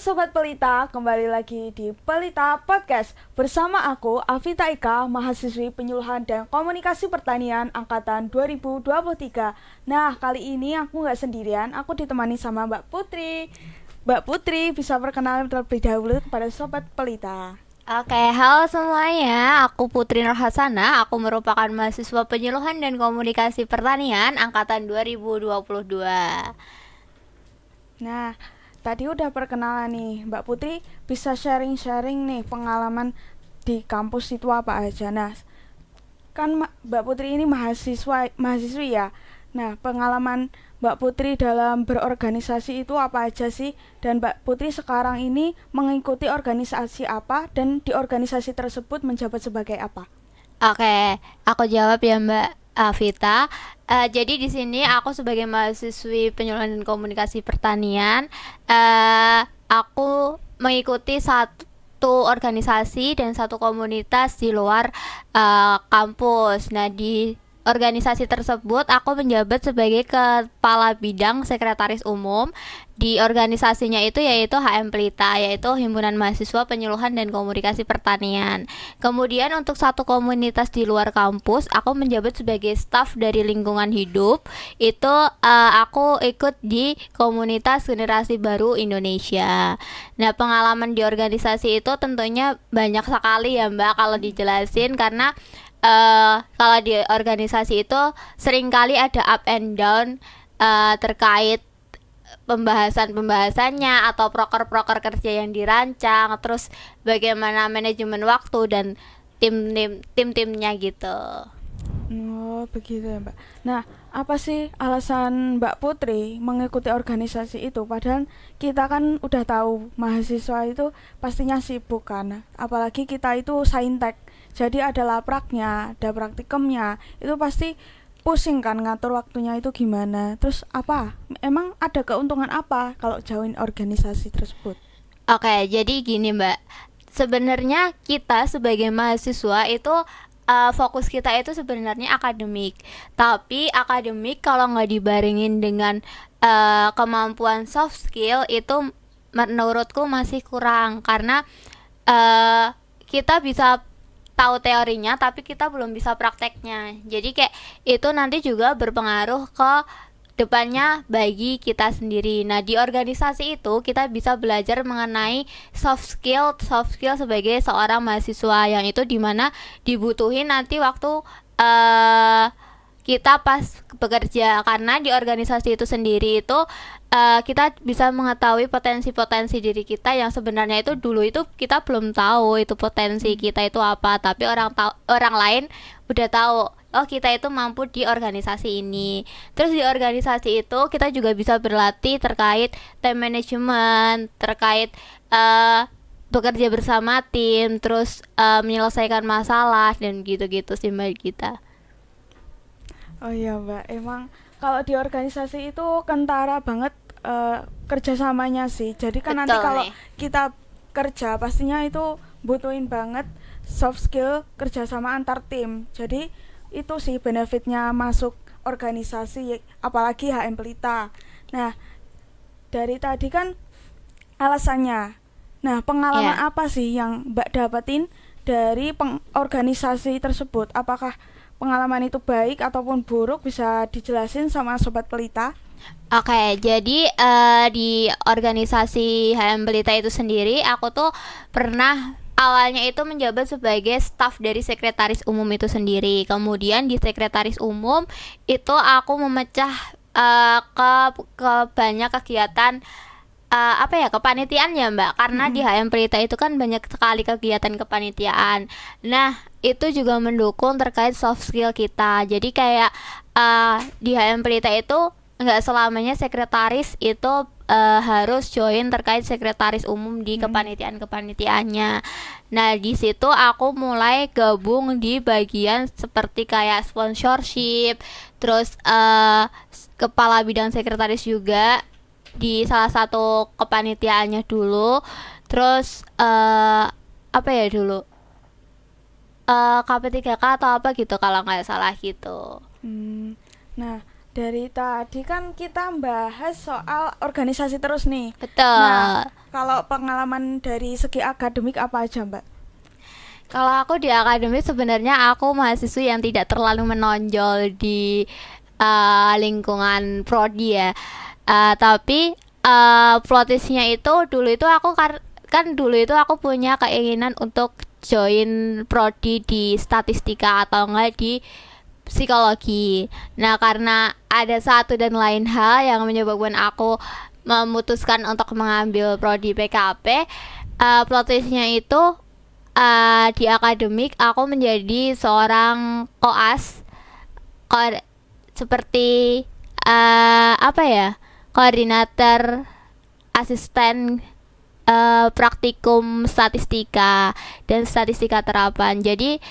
Sobat Pelita, kembali lagi di Pelita Podcast bersama aku, Afita Ika, mahasiswi penyuluhan dan komunikasi pertanian angkatan 2023. Nah, kali ini aku nggak sendirian, aku ditemani sama Mbak Putri. Mbak Putri bisa perkenalan terlebih dahulu kepada Sobat Pelita. Oke, halo semuanya. Aku Putri Nurhasana. Aku merupakan mahasiswa penyuluhan dan komunikasi pertanian angkatan 2022. Nah, tadi udah perkenalan nih, Mbak Putri bisa sharing-sharing nih pengalaman di kampus itu apa aja. Nah, kan Mbak Putri ini mahasiswi ya. Nah, pengalaman Mbak Putri dalam berorganisasi itu apa aja sih? Dan Mbak Putri sekarang ini mengikuti organisasi apa dan di organisasi tersebut menjabat sebagai apa? Oke, aku jawab ya Mbak Vita. Jadi di sini aku sebagai mahasiswi penyuluhan dan komunikasi pertanian, aku mengikuti satu organisasi dan satu komunitas di luar kampus. Nah, di organisasi tersebut aku menjabat sebagai kepala bidang sekretaris umum. Di organisasinya itu yaitu HM Pelita, yaitu Himpunan Mahasiswa Penyuluhan dan Komunikasi Pertanian. Kemudian untuk satu komunitas di luar kampus, aku menjabat sebagai staf dari lingkungan hidup. Itu aku ikut di komunitas generasi baru Indonesia. Nah, pengalaman di organisasi itu tentunya banyak sekali ya Mbak kalau dijelasin, karena kalau di organisasi itu seringkali ada up and down terkait pembahasannya atau proker-proker kerja yang dirancang, terus bagaimana manajemen waktu dan tim-timnya gitu. Oh, begitu ya, Mbak. Nah, apa sih alasan Mbak Putri mengikuti organisasi itu? Padahal kita kan udah tahu mahasiswa itu pastinya sibuk kan. Apalagi kita itu saintek. Jadi ada lapraknya, ada praktikumnya. Itu pasti pusing kan ngatur waktunya itu gimana. Terus apa? Emang ada keuntungan apa kalau join organisasi tersebut? Oke, jadi gini Mbak, sebenarnya kita sebagai mahasiswa itu fokus kita itu sebenarnya akademik. Tapi akademik kalau nggak dibarengin dengan kemampuan soft skill itu menurutku masih kurang, karena kita bisa tahu teorinya tapi kita belum bisa prakteknya. Jadi kayak itu nanti juga berpengaruh ke depannya bagi kita sendiri. Nah, di organisasi itu kita bisa belajar mengenai soft skill sebagai seorang mahasiswa, yang itu dimana dibutuhin nanti waktu uh, kita pas bekerja, karena di organisasi itu sendiri itu kita bisa mengetahui potensi-potensi diri kita yang sebenarnya itu dulu itu kita belum tahu itu potensi kita itu apa, tapi orang lain udah tahu, oh kita itu mampu di organisasi ini. Terus di organisasi itu kita juga bisa berlatih terkait time management, terkait bekerja bersama tim, terus menyelesaikan masalah dan gitu-gitu sih mbak kita. Oh iya Mbak, emang kalau di organisasi itu kentara banget kerjasamanya sih. Jadi kan nanti Betul kalau nih. kita kerja pastinya itu butuhin banget soft skill kerjasama antar tim. Jadi itu sih benefitnya masuk organisasi, apalagi HM Pelita. Nah, dari tadi kan alasannya. Nah, pengalaman Ya. apa sih yang Mbak dapetin dari organisasi tersebut? Apakah pengalaman itu baik ataupun buruk, bisa dijelasin sama Sobat Pelita? Oke, jadi di organisasi HM Belita itu sendiri, aku tuh pernah awalnya itu menjabat sebagai staf dari sekretaris umum itu sendiri. Kemudian di sekretaris umum itu aku memecah ke banyak kegiatan, apa ya, kepanitiaan ya Mbak, karena di Mm-mm. HM Pelita itu kan banyak sekali kegiatan kepanitiaan. Nah, itu juga mendukung terkait soft skill kita. Jadi kayak di HM Pelita itu nggak selamanya sekretaris itu harus join terkait sekretaris umum di Mm-mm. kepanitiaan-kepanitiaannya. Nah, di situ aku mulai gabung di bagian seperti kayak sponsorship, terus kepala bidang sekretaris juga di salah satu kepanitiaannya dulu. Terus apa ya dulu, KP3K atau apa gitu kalau nggak salah gitu. Hmm. Nah, dari tadi kan kita bahas soal organisasi terus nih. Nah, Betul. Kalau pengalaman dari segi akademik apa aja, Mbak? Kalau aku di akademik sebenarnya aku mahasiswa yang tidak terlalu menonjol di lingkungan prodi ya. Tapi plot twist-nya itu dulu itu aku kan dulu itu aku punya keinginan untuk join prodi di statistika atau enggak di psikologi. Nah, karena ada satu dan lain hal yang menyebabkan aku memutuskan untuk mengambil prodi PKP, plot twist-nya itu di akademik aku menjadi seorang koas, ko- seperti apa ya, koordinator asisten praktikum statistika dan statistika terapan. Jadi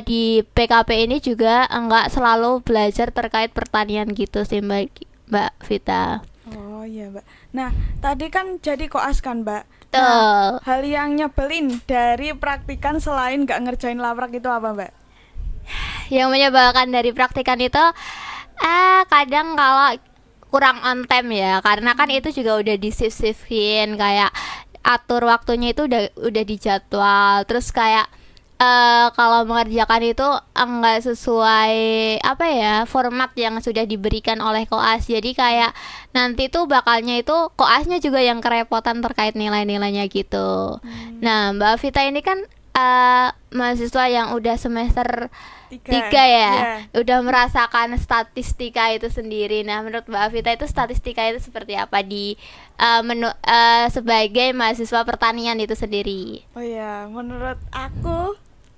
di PKP ini juga enggak selalu belajar terkait pertanian gitu sih Mbak Vita. Oh iya, Mbak. Nah, tadi kan jadi koas kan, Mbak. Betul. Nah, hal yang nyebelin dari praktikan selain nggak ngerjain laprak itu apa, Mbak? Yang menyebalkan dari praktikan itu kadang kalau kurang on time ya, karena kan itu juga udah disisifin, kayak atur waktunya itu udah dijadwal, terus kayak kalau mengerjakan itu enggak sesuai apa ya, format yang sudah diberikan oleh koas. Jadi kayak nanti tuh bakalnya itu koasnya juga yang kerepotan terkait nilai-nilainya gitu. Nah, Mbak Vita ini kan mahasiswa yang udah semester 3 ya, Iya. udah merasakan statistika itu sendiri. Nah, menurut Mbak Vita itu statistika itu seperti apa di sebagai mahasiswa pertanian itu sendiri? Oh ya, menurut aku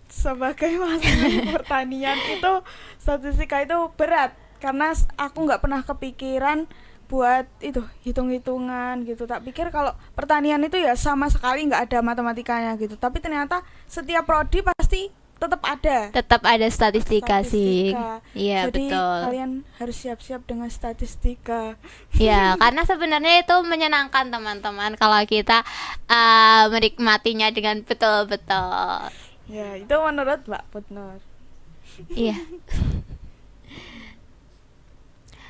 sebagai mahasiswa pertanian itu statistika itu berat karena aku nggak pernah kepikiran buat itu hitung-hitungan gitu. Tak pikir kalau pertanian itu ya sama sekali nggak ada matematikanya gitu. Tapi ternyata setiap prodi pasti tetap ada Tetap ada statistika sih. Iya, Jadi betul. kalian harus siap-siap dengan statistika. Ya, karena sebenarnya itu menyenangkan teman-teman kalau kita menikmatinya dengan betul-betul. Ya, itu menurut Mbak Putnur. Iya.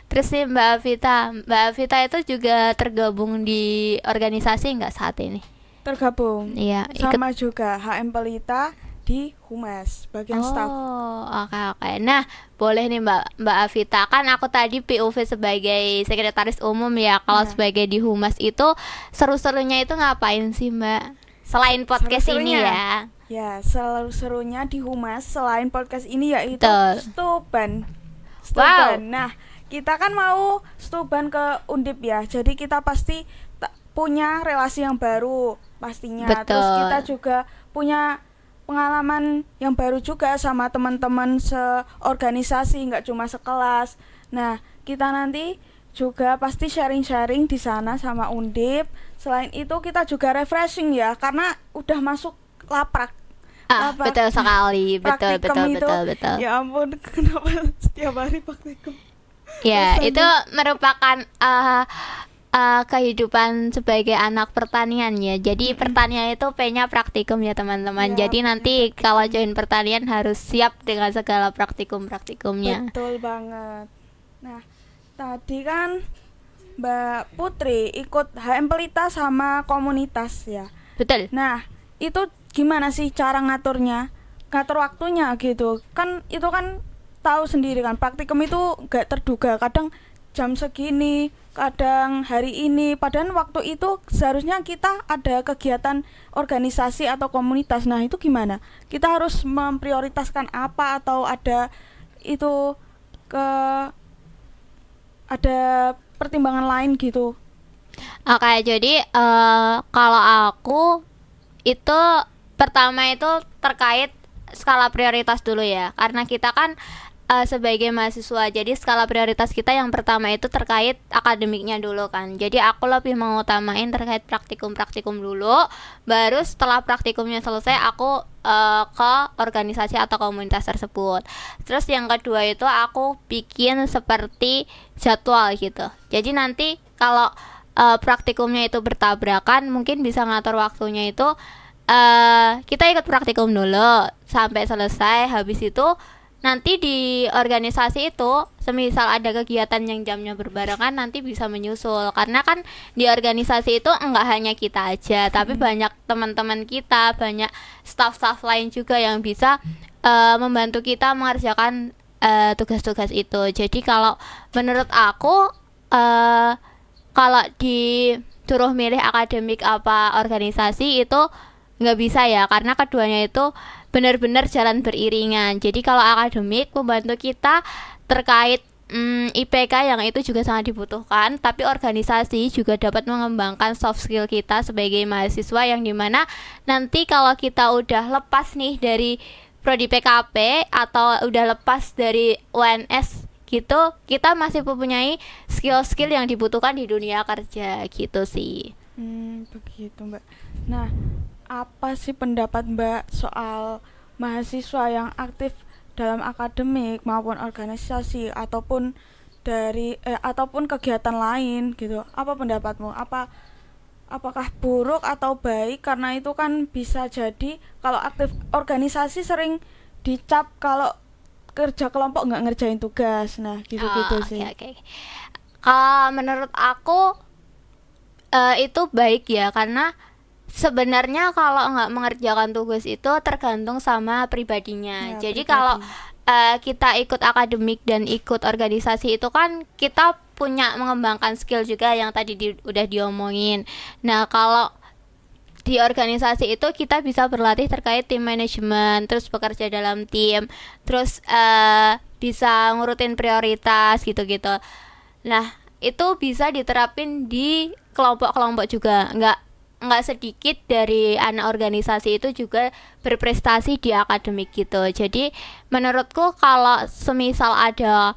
Terus nih Mbak Vita itu juga tergabung di organisasi nggak saat ini? Tergabung. Iya, ikut. Sama juga HM Pelita di Humas bagian staff. Oh, oke. Nah, boleh nih Mbak Avita. Kan aku tadi POV sebagai sekretaris umum ya. Kalau Iya. sebagai di Humas itu seru-serunya itu ngapain sih, Mbak? Selain podcast ini Seru-serunya. ya. Ya, seru-serunya di Humas selain podcast ini yaitu Betul. Stuban. Wow. Nah, kita kan mau Stuban ke Undip ya. Jadi kita pasti punya relasi yang baru pastinya. Betul. Terus kita juga punya pengalaman yang baru juga sama teman-teman seorganisasi, nggak cuma sekelas. Nah, kita nanti juga pasti sharing-sharing di sana sama Undip. Selain itu kita juga refreshing ya, karena udah masuk laprak. Laprak. Betul sekali. Betul. Praktikum itu, Betul. Ya ampun, kenapa setiap hari praktikum? Ya, Rasanya. itu merupakan kehidupan sebagai anak pertanian ya. Jadi pertanian itu P-nya praktikum ya teman-teman. Ya, Jadi P-nya nanti kalau join pertanian harus siap dengan segala praktikum-praktikumnya. Betul banget. Nah, tadi kan Mbak Putri ikut HM Pelita sama komunitas ya. Betul. Nah, itu gimana sih cara ngaturnya? Ngatur waktunya gitu. Kan itu kan tahu sendiri kan, praktikum itu gak terduga. Kadang jam segini, kadang hari ini. Padahal waktu itu seharusnya kita ada kegiatan organisasi atau komunitas. Nah, itu gimana? Kita harus memprioritaskan apa atau ada itu ada pertimbangan lain gitu? Oke, jadi kalau aku itu pertama itu terkait skala prioritas dulu ya. Karena kita kan sebagai mahasiswa, jadi skala prioritas kita yang pertama itu terkait akademiknya dulu kan. Jadi aku lebih mengutamain terkait praktikum dulu, baru setelah praktikumnya selesai aku ke organisasi atau komunitas tersebut. Terus yang kedua itu aku bikin seperti jadwal gitu. Jadi nanti kalau praktikumnya itu bertabrakan, mungkin bisa ngatur waktunya itu kita ikut praktikum dulu sampai selesai, habis itu nanti di organisasi itu semisal ada kegiatan yang jamnya berbarengan nanti bisa menyusul, karena kan di organisasi itu enggak hanya kita aja tapi banyak teman-teman kita, banyak staff-staff lain juga yang bisa membantu kita mengerjakan tugas-tugas itu. Jadi kalau menurut aku kalau disuruh milih akademik apa organisasi itu nggak bisa ya, karena keduanya itu benar-benar jalan beriringan. Jadi kalau akademik membantu kita terkait IPK yang itu juga sangat dibutuhkan, tapi organisasi juga dapat mengembangkan soft skill kita sebagai mahasiswa, yang dimana nanti kalau kita udah lepas nih dari prodi PKP atau udah lepas dari UNS gitu, kita masih mempunyai skill-skill yang dibutuhkan di dunia kerja gitu sih. Begitu Mbak. Nah, apa sih pendapat Mbak soal mahasiswa yang aktif dalam akademik maupun organisasi ataupun ataupun kegiatan lain gitu? Apa pendapatmu? Apakah buruk atau baik? Karena itu kan bisa jadi kalau aktif organisasi sering dicap kalau kerja kelompok nggak ngerjain tugas. Nah, gitu-gitu sih. Oke. Kalau menurut aku itu baik ya, karena sebenarnya kalau nggak mengerjakan tugas itu tergantung sama pribadinya. Ya, Jadi pribadi. kalau kita ikut akademik dan ikut organisasi itu kan kita punya mengembangkan skill juga yang tadi udah diomongin. Nah, kalau di organisasi itu kita bisa berlatih terkait tim manajemen, terus bekerja dalam tim, terus bisa ngurutin prioritas gitu-gitu. Nah, itu bisa diterapin di kelompok-kelompok juga. Nggak sedikit dari anak organisasi itu juga berprestasi di akademik gitu. Jadi menurutku kalau semisal ada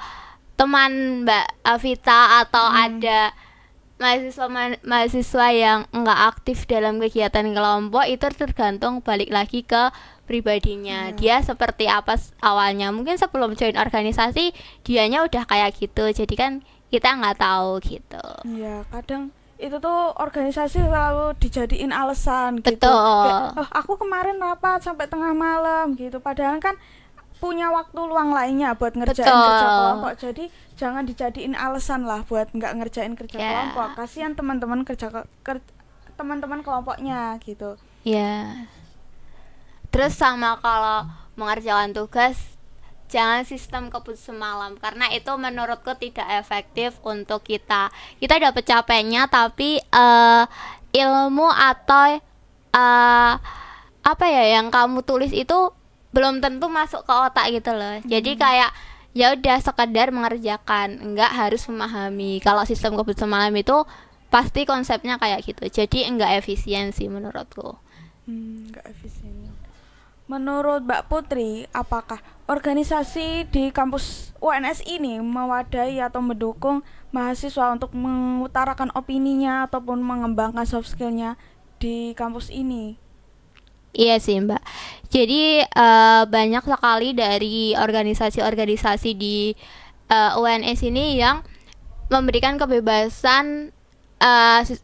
teman Mbak Avita atau ada mahasiswa yang enggak aktif dalam kegiatan kelompok, itu tergantung balik lagi ke pribadinya. Dia seperti apa awalnya. Mungkin sebelum join organisasi dianya udah kayak gitu. Jadi kan kita nggak tahu gitu. Iya, kadang itu tuh organisasi selalu dijadiin alasan gitu. Betul. Kayak, aku kemarin rapat sampai tengah malam gitu. Padahal kan punya waktu luang lainnya buat ngerjain Betul. kerja kelompok. Jadi jangan dijadiin alasan lah buat nggak ngerjain kerja Ya. kelompok. Kasihan teman-teman teman-teman kelompoknya gitu. Ya. Terus sama kalau mengerjakan tugas, jangan sistem kebut semalam, karena itu menurutku tidak efektif untuk kita. Kita dapat capeknya tapi ilmu atau apa ya yang kamu tulis itu belum tentu masuk ke otak gitu loh. Jadi kayak ya udah sekedar mengerjakan, enggak harus memahami. Kalau sistem kebut semalam itu pasti konsepnya kayak gitu. Jadi enggak efisien sih menurutku. Nggak efisien. Menurut Mbak Putri, apakah organisasi di kampus UNS ini mewadahi atau mendukung mahasiswa untuk mengutarakan opininya ataupun mengembangkan soft skillnya di kampus ini? Iya sih Mbak. Jadi banyak sekali dari organisasi-organisasi di UNS ini yang memberikan kebebasan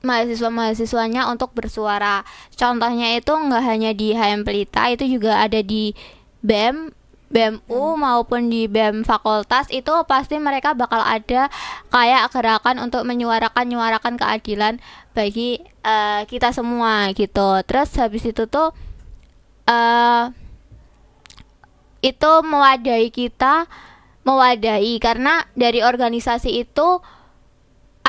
mahasiswa-mahasiswanya untuk bersuara. Contohnya itu nggak hanya di HM Pelita, itu juga ada di BEM, BEMU maupun di BEM fakultas. Itu pasti mereka bakal ada kayak gerakan untuk menyuarakan keadilan bagi kita semua gitu. Terus habis itu tuh itu mewadahi karena dari organisasi itu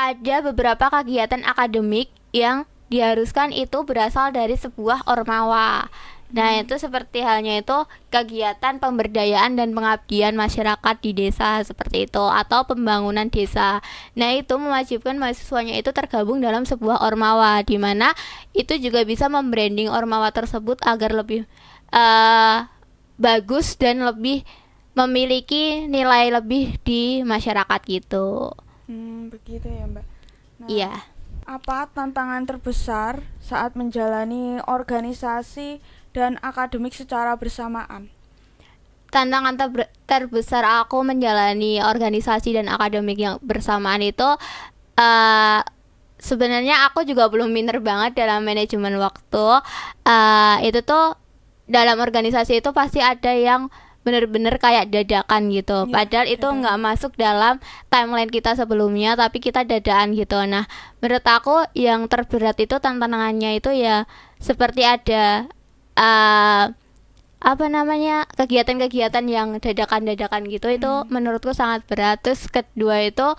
ada beberapa kegiatan akademik yang diharuskan itu berasal dari sebuah ormawa. Nah, itu seperti halnya itu kegiatan pemberdayaan dan pengabdian masyarakat di desa seperti itu, atau pembangunan desa. Nah, itu mewajibkan mahasiswanya itu tergabung dalam sebuah ormawa, di mana itu juga bisa membranding ormawa tersebut agar lebih bagus dan lebih memiliki nilai lebih di masyarakat gitu. Begitu ya Mbak. Nah, Iya. apa tantangan terbesar saat menjalani organisasi dan akademik secara bersamaan? Tantangan terbesar aku menjalani organisasi dan akademik yang bersamaan itu sebenarnya aku juga belum pinter banget dalam manajemen waktu. Itu tuh dalam organisasi itu pasti ada yang bener-bener kayak dadakan gitu. Iya, Padahal itu dadakan. nggak masuk dalam timeline kita sebelumnya, tapi kita dadakan gitu. Nah, menurut aku yang terberat itu tantangannya itu ya seperti ada eh apa namanya kegiatan-kegiatan yang dadakan-dadakan gitu itu menurutku sangat berat. Terus kedua itu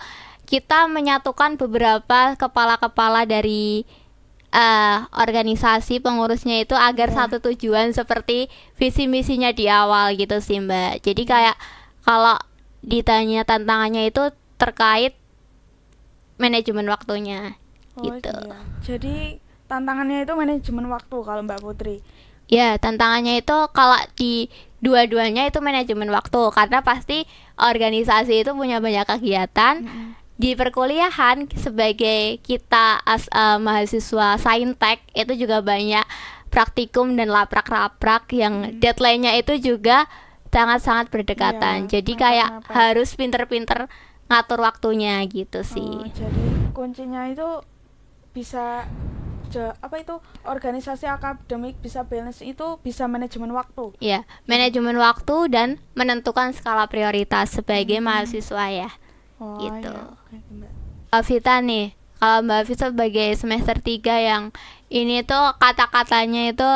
kita menyatukan beberapa kepala-kepala dari organisasi pengurusnya itu agar Iya. satu tujuan seperti visi misinya di awal gitu sih Mbak. Jadi kayak kalau ditanya tantangannya itu terkait manajemen waktunya Oh gitu. iya. Jadi tantangannya itu manajemen waktu kalau Mbak Putri. Ya, tantangannya itu kalau di dua-duanya itu manajemen waktu karena pasti organisasi itu punya banyak kegiatan. Di perkuliahan sebagai kita as mahasiswa saintek itu juga banyak praktikum dan laprak-laprak yang deadline-nya itu juga sangat-sangat berdekatan. Iya, Jadi kayak mepet-mepet. harus pinter-pinter ngatur waktunya gitu Oh, sih. jadi kuncinya itu bisa apa itu organisasi akademik bisa balance itu bisa manajemen waktu. Ya, manajemen waktu dan menentukan skala prioritas sebagai mahasiswa ya. Oh Gitu. iya, oke, Mbak. Mbak Vita nih, kalau Mbak Vita sebagai semester 3 yang ini tuh kata-katanya itu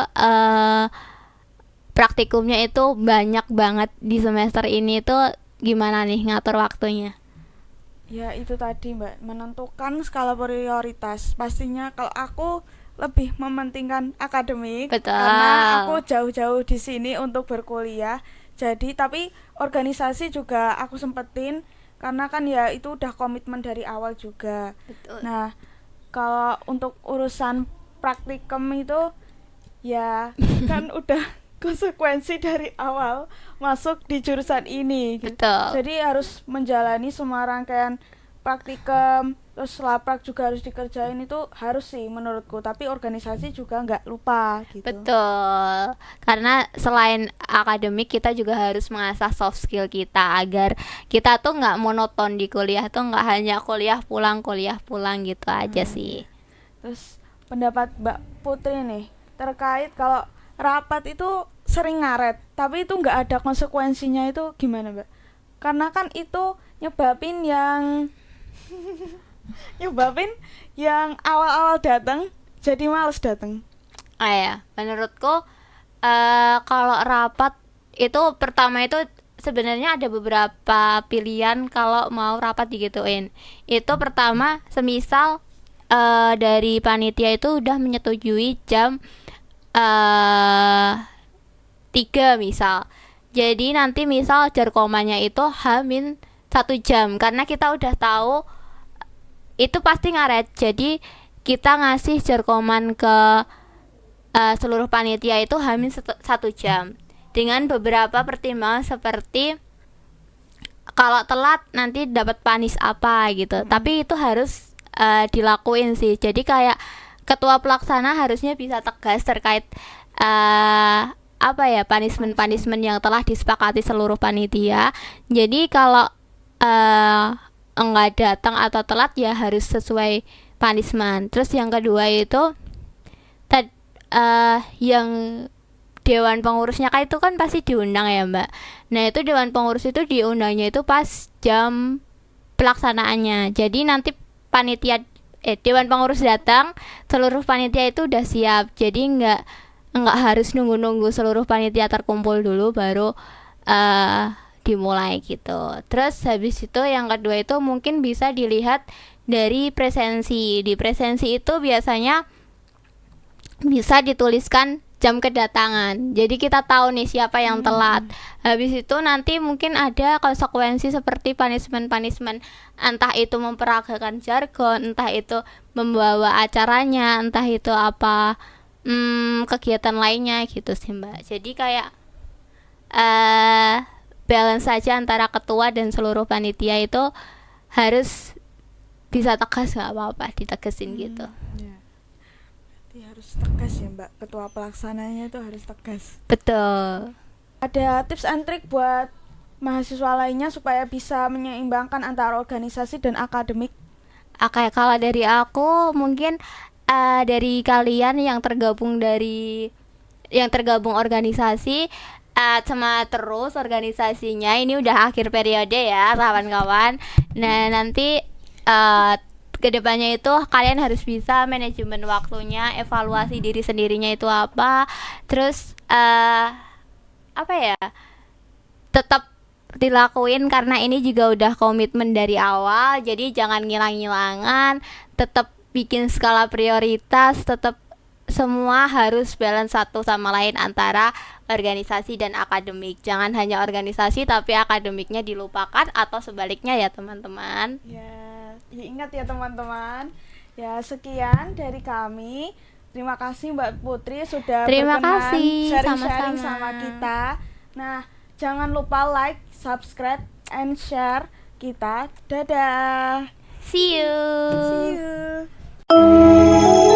praktikumnya itu banyak banget di semester ini tuh gimana nih ngatur waktunya? Ya itu tadi Mbak, menentukan skala prioritas. Pastinya kalau aku lebih mementingkan akademik Betul. karena aku jauh-jauh di sini untuk berkuliah. Jadi tapi organisasi juga aku sempetin karena kan ya itu udah komitmen dari awal juga. Betul. Nah, kalau untuk urusan praktikum itu ya kan udah konsekuensi dari awal masuk di jurusan ini gitu. Betul. Jadi harus menjalani semua rangkaian praktikum, terus laprak juga harus dikerjain, itu harus sih menurutku, tapi organisasi juga nggak lupa gitu. Betul. Karena selain akademik kita juga harus mengasah soft skill kita agar kita tuh nggak monoton di kuliah tuh nggak hanya kuliah pulang gitu aja sih. Terus pendapat Mbak Putri nih terkait kalau rapat itu sering ngaret tapi itu nggak ada konsekuensinya, itu gimana Mbak? Karena kan itu nyebabin yang awal-awal datang jadi males datang. Ya, menurutku kalau rapat itu pertama itu sebenarnya ada beberapa pilihan kalau mau rapat digituin. Itu pertama, semisal dari panitia itu udah menyetujui jam 3 misal. Jadi nanti misal jarkomannya itu H-1 jam karena kita udah tahu itu pasti ngaret. Jadi kita ngasih jarkoman ke seluruh panitia itu H-1 jam dengan beberapa pertimbangan seperti kalau telat nanti dapat panis apa gitu. Tapi itu harus dilakuin sih. Jadi kayak ketua pelaksana harusnya bisa tegas terkait punishment yang telah disepakati seluruh panitia. Jadi kalau enggak datang atau telat ya harus sesuai punishment. Terus yang kedua itu yang dewan pengurusnya kan itu kan pasti diundang ya Mbak. Nah itu dewan pengurus itu diundangnya itu pas jam pelaksanaannya. Jadi nanti dewan pengurus datang, seluruh panitia itu udah siap. Jadi nggak harus nunggu seluruh panitia terkumpul dulu baru dimulai gitu. Terus habis itu yang kedua itu mungkin bisa dilihat dari presensi. Di presensi itu biasanya bisa dituliskan jam kedatangan. Jadi kita tahu nih siapa yang telat. Habis itu nanti mungkin ada konsekuensi seperti punishment, entah itu memperagakan jargon, entah itu membawa acaranya, entah itu apa kegiatan lainnya gitu sih Mbak. Jadi kayak balance saja antara ketua dan seluruh panitia itu harus bisa tegas, nggak apa-apa ditegesin gitu. Ya. Berarti harus tegas ya Mbak, ketua pelaksananya itu harus tegas. Betul. Ada tips and trik buat mahasiswa lainnya supaya bisa menyeimbangkan antara organisasi dan akademik? Oke, kalau dari aku mungkin dari kalian yang tergabung organisasi semangat terus organisasinya. Ini udah akhir periode ya kawan-kawan. Nah nanti kedepannya itu kalian harus bisa manajemen waktunya, evaluasi diri sendirinya itu apa, terus apa ya, tetap dilakuin karena ini juga udah komitmen dari awal. Jadi jangan ngilang-ngilangan, tetap bikin skala prioritas, tetap semua harus balance satu sama lain antara organisasi dan akademik. Jangan hanya organisasi tapi akademiknya dilupakan atau sebaliknya ya teman-teman. Ya, ingat ya teman-teman. Ya, sekian dari kami. Terima kasih Mbak Putri sudah Terima berkenan kasih, sharing-sharing sama-sama. sama kita. Nah, jangan lupa like, subscribe, and share kita. Dadah. See you. See you.